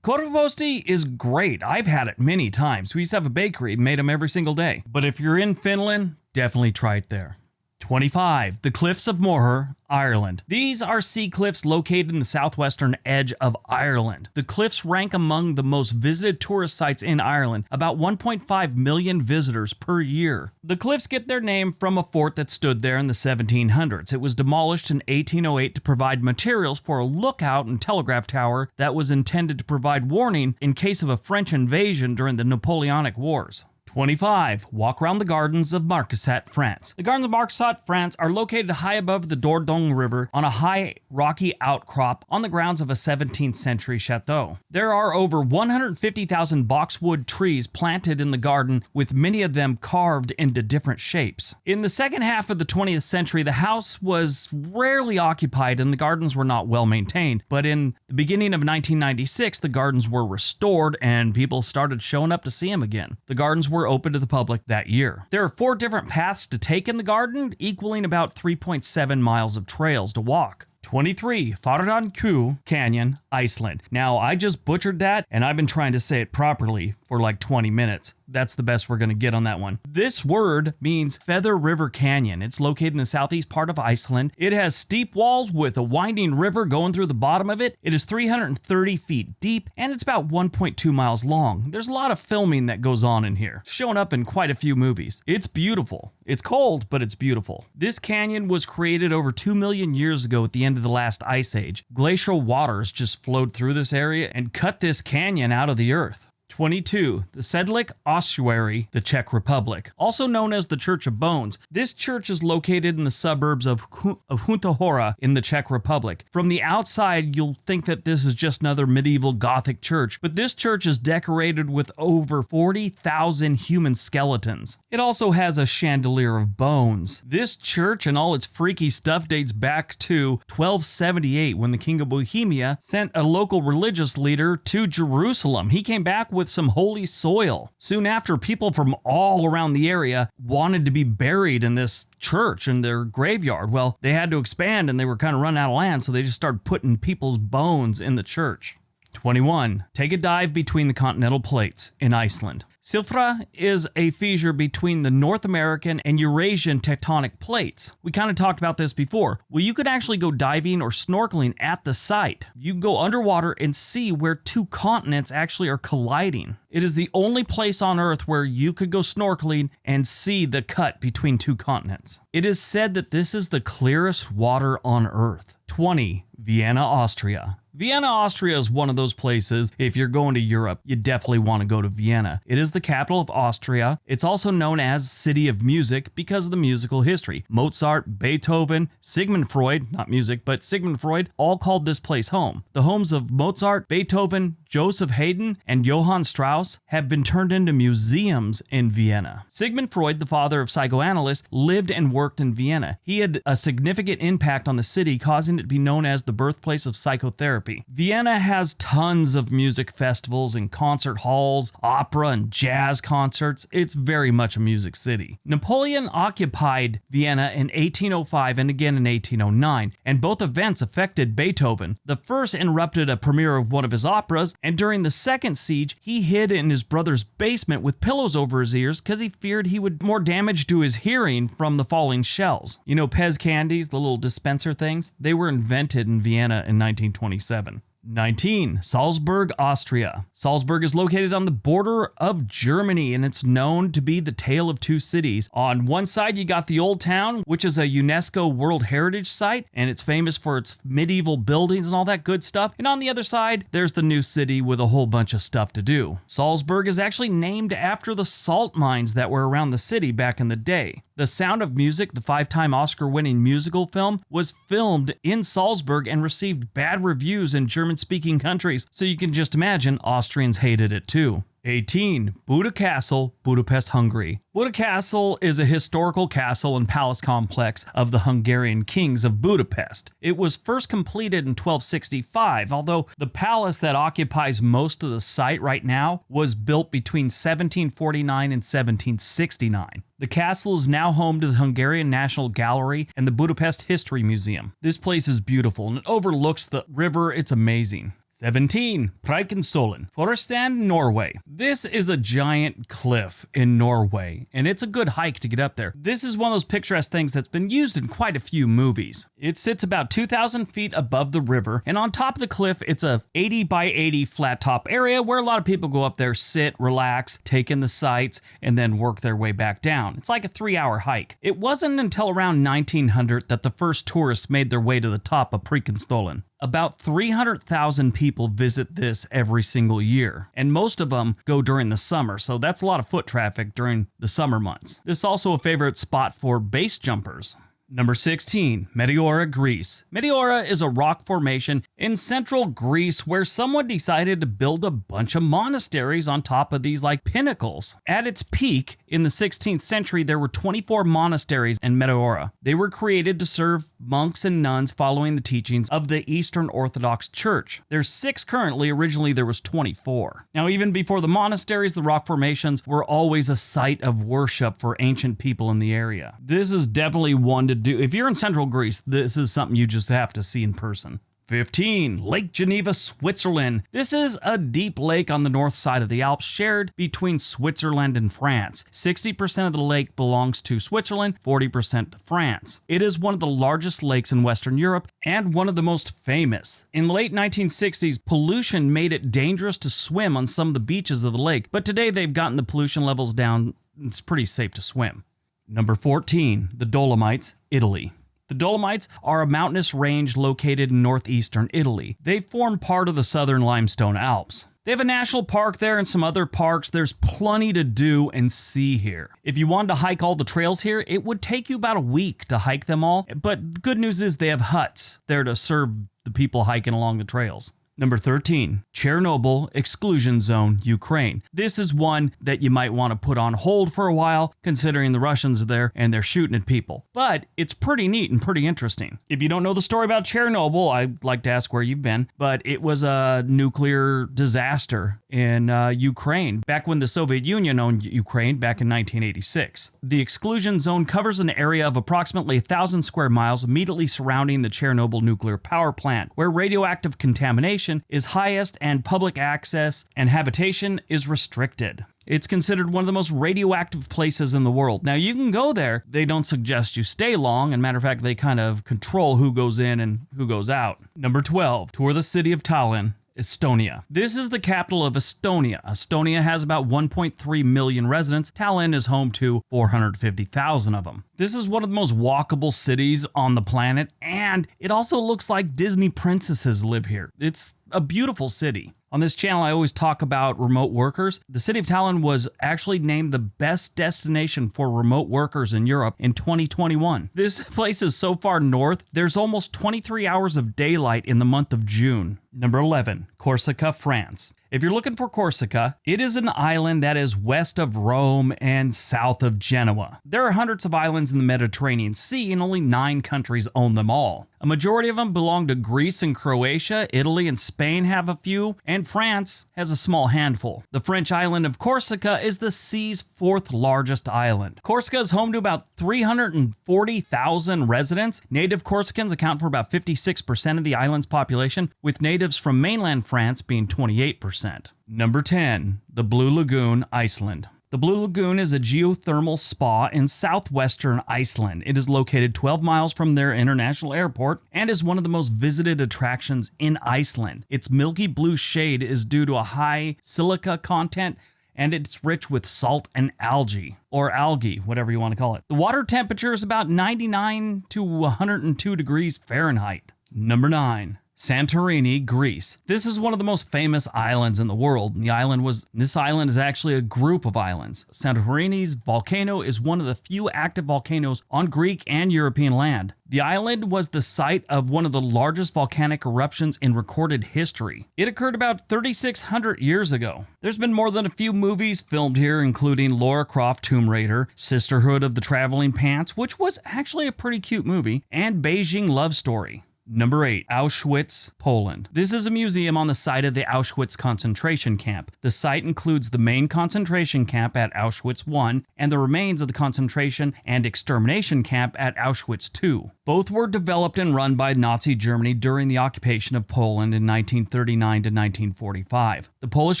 Speaker 1: Korvaposti is great. I've had it many times. We used to have a bakery, made them every single day. But if you're in Finland, definitely try it there. 25. The Cliffs of Moher, Ireland. These are sea cliffs located in the southwestern edge of Ireland. The cliffs rank among the most visited tourist sites in Ireland, about 1.5 million visitors per year. The cliffs get their name from a fort that stood there in the 1700s. It was demolished in 1808 to provide materials for a lookout and telegraph tower that was intended to provide warning in case of a French invasion during the Napoleonic Wars. 25. Walk around the gardens of Marquisat, France. The gardens of Marquisat, France are located high above the Dordogne River on a high rocky outcrop on the grounds of a 17th century chateau. There are over 150,000 boxwood trees planted in the garden, with many of them carved into different shapes. In the second half of the 20th century, the house was rarely occupied and the gardens were not well maintained, but in the beginning of 1996, the gardens were restored and people started showing up to see them again. The gardens were open to the public that year. There are 4 different paths to take in the garden, equaling about 3.7 miles of trails to walk. 23. Fardakku Canyon, Iceland. Now, I just butchered that, and I've been trying to say it properly for like 20 minutes. That's the best we're going to get on that one. This word means Feather River Canyon. It's located in the southeast part of Iceland. It has steep walls with a winding river going through the bottom of it. It is 330 feet deep, and it's about 1.2 miles long. There's a lot of filming that goes on in here, showing up in quite a few movies. It's beautiful. It's cold, but it's beautiful. This canyon was created over 2 million years ago at the end of the last ice age. Glacial waters just flowed through this area and cut this canyon out of the earth. 22. The Sedlic Ossuary, the Czech Republic. Also known as the Church of Bones, this church is located in the suburbs of Huta Hora in the Czech Republic. From the outside, you'll think that this is just another medieval Gothic church, but this church is decorated with over 40,000 human skeletons. It also has a chandelier of bones. This church and all its freaky stuff dates back to 1278 when the King of Bohemia sent a local religious leader to Jerusalem. He came back with some holy soil. Soon after, people from all around the area wanted to be buried in this church in their graveyard. Well, they had to expand and they were kind of running out of land, so they just started putting people's bones in the church. 21. Take a dive between the continental plates in Iceland. Silfra is a fissure between the North American and Eurasian tectonic plates. We kind of talked about this before. Well, you could actually go diving or snorkeling at the site. You can go underwater and see where 2 continents actually are colliding. It is the only place on Earth where you could go snorkeling and see the cut between 2 continents. It is said that this is the clearest water on Earth. 20. Vienna, Austria. Vienna, Austria is one of those places, if you're going to Europe, you definitely want to go to Vienna. It is the capital of Austria. It's also known as City of Music because of the musical history. Mozart, Beethoven, Sigmund Freud, not music, but Sigmund Freud, all called this place home. The homes of Mozart, Beethoven, Joseph Haydn, and Johann Strauss have been turned into museums in Vienna. Sigmund Freud, the father of psychoanalysts, lived and worked in Vienna. He had a significant impact on the city, causing it to be known as the birthplace of psychotherapy. Vienna has tons of music festivals and concert halls, opera and jazz concerts. It's very much a music city. Napoleon occupied Vienna in 1805 and again in 1809, and both events affected Beethoven. The first interrupted a premiere of one of his operas, and during the second siege, he hid in his brother's basement with pillows over his ears because he feared he would more damage to his hearing from the falling shells. You know, Pez candies, the little dispenser things, they were invented in Vienna in 1927. 19. Salzburg, Austria. Salzburg is located on the border of Germany, and it's known to be the tale of two cities. On one side, you got the Old Town, which is a UNESCO World Heritage Site, and it's famous for its medieval buildings and all that good stuff. And on the other side, there's the new city with a whole bunch of stuff to do. Salzburg is actually named after the salt mines that were around the city back in the day. The Sound of Music, the 5-time Oscar-winning musical film, was filmed in Salzburg and received bad reviews in German-speaking countries, so you can just imagine Austrians hated it too. 18. Buda Castle, Budapest, Hungary. Buda Castle is a historical castle and palace complex of the Hungarian kings of Budapest. It was first completed in 1265, although the palace that occupies most of the site right now was built between 1749 and 1769. The castle is now home to the Hungarian National Gallery and the Budapest History Museum. This place is beautiful and it overlooks the river. It's amazing. 17. Preikestolen, Forestland, Norway. This is a giant cliff in Norway, and it's a good hike to get up there. This is one of those picturesque things that's been used in quite a few movies. It sits about 2,000 feet above the river, and on top of the cliff, it's a 80 by 80 flat top area where a lot of people go up there, sit, relax, take in the sights, and then work their way back down. It's like a 3-hour hike. It wasn't until around 1900 that the first tourists made their way to the top of Preikestolen. About 300,000 people visit this every single year, and most of them go during the summer, so that's a lot of foot traffic during the summer months. This is also a favorite spot for base jumpers. Number 16, Meteora, Greece. Meteora is a rock formation in central Greece where someone decided to build a bunch of monasteries on top of these like pinnacles. At its peak in the 16th century, there were 24 monasteries in Meteora. They were created to serve monks and nuns following the teachings of the Eastern Orthodox Church. There's 6 currently, originally there was 24. Now, even before the monasteries, the rock formations were always a site of worship for ancient people in the area. This is definitely one to do. If you're in central Greece, this is something you just have to see in person. 15. Lake Geneva, Switzerland. This is a deep lake on the north side of the Alps shared between Switzerland and France. 60% of the lake belongs to Switzerland, 40% to France. It is one of the largest lakes in Western Europe and one of the most famous. In the late 1960s, pollution made it dangerous to swim on some of the beaches of the lake, but today they've gotten the pollution levels down. It's pretty safe to swim. Number 14. The Dolomites, Italy. The Dolomites are a mountainous range located in northeastern Italy. They form part of the southern limestone Alps. They have a national park there and some other parks. There's plenty to do and see here. If you wanted to hike all the trails here, it would take you about a week to hike them all. But the good news is they have huts there to serve the people hiking along the trails. Number 13, Chernobyl Exclusion Zone, Ukraine. This is one that you might want to put on hold for a while, considering the Russians are there and they're shooting at people. But it's pretty neat and pretty interesting. If you don't know the story about Chernobyl, I'd like to ask where you've been, but it was a nuclear disaster in Ukraine, back when the Soviet Union owned Ukraine back in 1986. The exclusion zone covers an area of approximately 1,000 square miles immediately surrounding the Chernobyl nuclear power plant, where radioactive contamination is highest and public access and habitation is restricted. It's considered one of the most radioactive places in the world. Now, you can go there. They don't suggest you stay long. And matter of fact, they kind of control who goes in and who goes out. Number 12, tour the city of Tallinn, Estonia. This is the capital of Estonia. Estonia has about 1.3 million residents. Tallinn is home to 450,000 of them. This is one of the most walkable cities on the planet, and it also looks like Disney princesses live here. It's a beautiful city. On this channel, I always talk about remote workers. The city of Tallinn was actually named the best destination for remote workers in Europe in 2021. This place is so far north, there's almost 23 hours of daylight in the month of June. Number 11, Corsica, France. If you're looking for Corsica, it is an island that is west of Rome and south of Genoa. There are hundreds of islands in the Mediterranean Sea and only 9 countries own them all. A majority of them belong to Greece and Croatia, Italy and Spain have a few, and France has a small handful. The French island of Corsica is the sea's 4th largest island. Corsica is home to about 340,000 residents. Native Corsicans account for about 56% of the island's population, with natives from mainland France being 28%. Number 10, the Blue Lagoon, Iceland. The Blue Lagoon is a geothermal spa in southwestern Iceland. It is located 12 miles from their international airport and is one of the most visited attractions in Iceland. Its milky blue shade is due to a high silica content, and it's rich with salt and algae, or algae, whatever you want to call it. The water temperature is about 99 to 102 degrees Fahrenheit. Number 9. Santorini, Greece. This is one of the most famous islands in the world. This island is actually a group of islands. Santorini's volcano is one of the few active volcanoes on Greek and European land. The island was the site of one of the largest volcanic eruptions in recorded history. It occurred about 3,600 years ago. There's been more than a few movies filmed here, including Lara Croft Tomb Raider, Sisterhood of the Traveling Pants, which was actually a pretty cute movie, and Beijing Love Story. Number 8, Auschwitz, Poland. This is a museum on the site of the Auschwitz concentration camp. The site includes the main concentration camp at Auschwitz I and the remains of the concentration and extermination camp at Auschwitz II. Both were developed and run by Nazi Germany during the occupation of Poland in 1939 to 1945. The Polish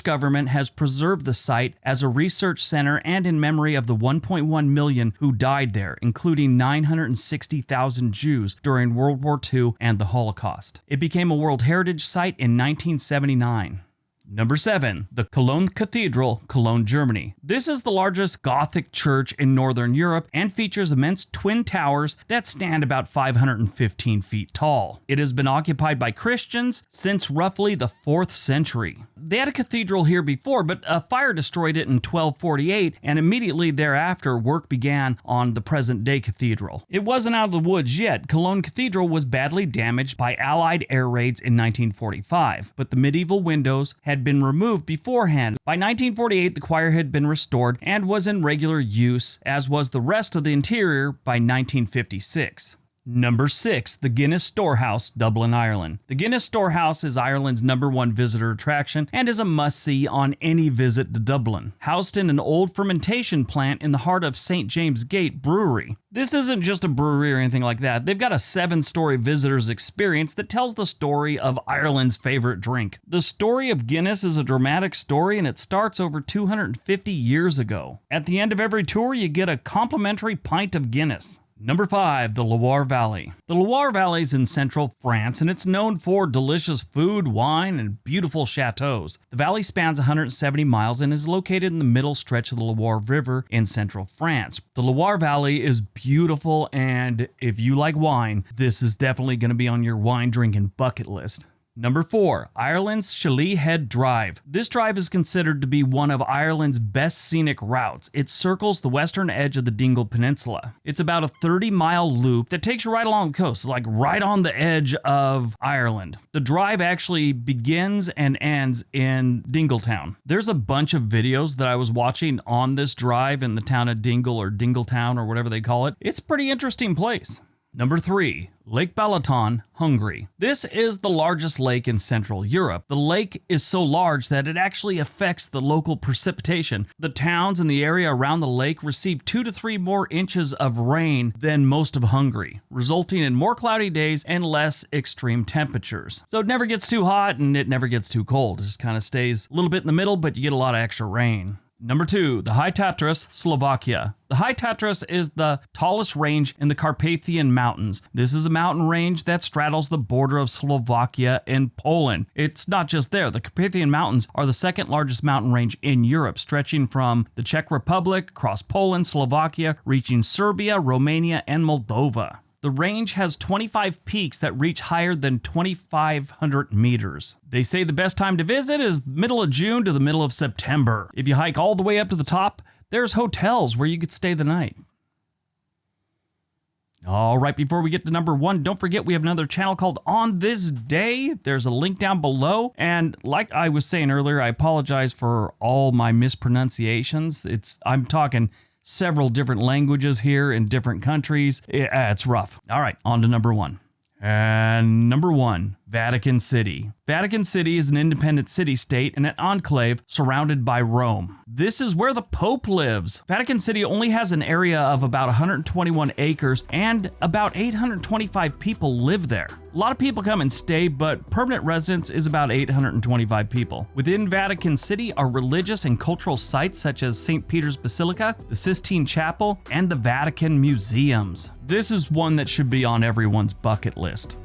Speaker 1: government has preserved the site as a research center and in memory of the 1.1 million who died there, including 960,000 Jews during World War II and the Holocaust. It became a World Heritage Site in 1979. Number 7, the Cologne Cathedral, Cologne, Germany. This is the largest Gothic church in Northern Europe and features immense twin towers that stand about 515 feet tall. It has been occupied by Christians since roughly the 4th century. They had a cathedral here before, but a fire destroyed it in 1248, and immediately thereafter work began on the present-day cathedral. It wasn't out of the woods yet. Cologne Cathedral was badly damaged by Allied air raids in 1945, but the medieval windows had been removed beforehand. By 1948, the choir had been restored and was in regular use, as was the rest of the interior by 1956. Number 6, the Guinness Storehouse, Dublin, Ireland. The Guinness Storehouse is Ireland's #1 visitor attraction and is a must-see on any visit to Dublin. Housed in an old fermentation plant in the heart of St. James Gate Brewery. This isn't just a brewery or anything like that. They've got a 7-story visitor's experience that tells the story of Ireland's favorite drink. The story of Guinness is a dramatic story, and it starts over 250 years ago. At the end of every tour, you get a complimentary pint of Guinness. Number 5, the Loire Valley. The Loire Valley is in central France, and it's known for delicious food, wine, and beautiful chateaus. The valley spans 170 miles and is located in the middle stretch of the Loire River in central France. The Loire Valley is beautiful, and if you like wine, this is definitely going to be on your wine drinking bucket list. Number 4, Ireland's Shillelagh Head Drive. This drive is considered to be one of Ireland's best scenic routes. It circles the western edge of the Dingle Peninsula. It's about a 30-mile loop that takes you right along the coast, like right on the edge of Ireland. The drive actually begins and ends in Dingletown. There's a bunch of videos that I was watching on this drive in the town of Dingle or Dingletown or whatever they call it. It's a pretty interesting place. Number 3, Lake Balaton, Hungary. This is the largest lake in Central Europe. The lake is so large that it actually affects the local precipitation. The towns in the area around the lake receive 2 to 3 more inches of rain than most of Hungary, resulting in more cloudy days and less extreme temperatures. So it never gets too hot and it never gets too cold. It just kind of stays a little bit in the middle, but you get a lot of extra rain. Number 2, the High Tatras, Slovakia. The High Tatras is the tallest range in the Carpathian Mountains. This is a mountain range that straddles the border of Slovakia and Poland. It's not just there. The Carpathian Mountains are the second largest mountain range in Europe, stretching from the Czech Republic, across Poland, Slovakia, reaching Serbia, Romania, and Moldova. The range has 25 peaks that reach higher than 2,500 meters. They say the best time to visit is middle of June to the middle of September. If you hike all the way up to the top, there's hotels where you could stay the night. All right, before we get to number 1, don't forget we have another channel called On This Day. There's a link down below. And like I was saying earlier, I apologize for all my mispronunciations. I'm talking several different languages here in different countries. It's rough. All right, on to number 1. And number 1, Vatican City. Vatican City is an independent city-state and an enclave surrounded by Rome. This is where the Pope lives. Vatican City only has an area of about 121 acres and about 825 people live there. A lot of people come and stay, but permanent residence is about 825 people. Within Vatican City are religious and cultural sites such as St. Peter's Basilica, the Sistine Chapel, and the Vatican Museums. This is one that should be on everyone's bucket list.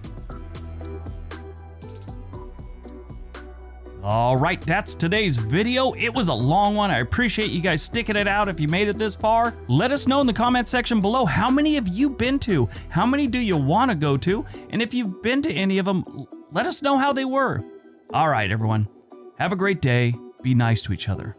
Speaker 1: All right, that's today's video. It was a long one. I appreciate you guys sticking it out if you made it this far. Let us know in the comment section below, how many have you been to? How many do you want to go to? And if you've been to any of them, let us know how they were. All right, everyone. Have a great day. Be nice to each other.